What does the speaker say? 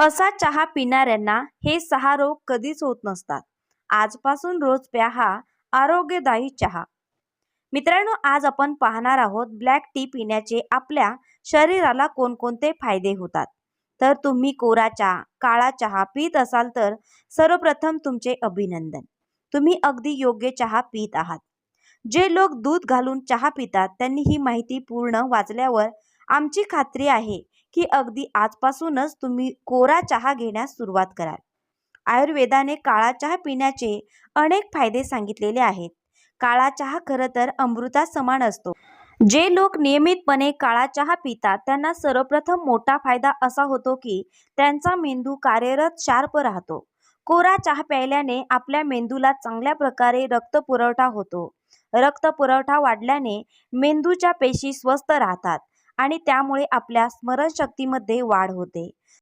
असा चहा पिणाऱ्यांना हे 6 रोग कधीच होत नसतात. आजपासून रोज प्या हा आरोग्यदायी चहा. मित्रांनो, आज आपण पाहणार आहोत ब्लॅक टी पिण्याचे आपल्या शरीराला कोणकोणते फायदे होतात. तर तुम्ही कोरा चहा, काळा चहा पीत असाल तर सर्वप्रथम तुमचे अभिनंदन. तुम्ही अगदी योग्य चहा पीत आहात. जे लोक दूध घालून चहा पितात त्यांनी ही माहिती पूर्ण वाचल्यावर आमची खात्री आहे की अगदी आजपासूनच तुम्ही कोरा चहा घेण्यास सुरुवात कराल. आयुर्वेदाने काळा चहा पिण्याचे अनेक फायदे सांगितलेले आहेत. काळा चहा खरं तर अमृता समान असतो. जे लोक नियमितपणे काळा चहा पितात त्यांना सर्वप्रथम मोठा फायदा असा होतो की त्यांचा मेंदू कार्यरत शार्प राहतो. कोरा चहा प्यायल्याने आपल्या मेंदूला चांगल्या प्रकारे रक्तपुरवठा होतो. रक्तपुरवठा वाढल्याने मेंदूच्या पेशी स्वस्थ राहतात आणि त्यामुळे आपल्या स्मरणशक्तीमध्ये वाढ होते.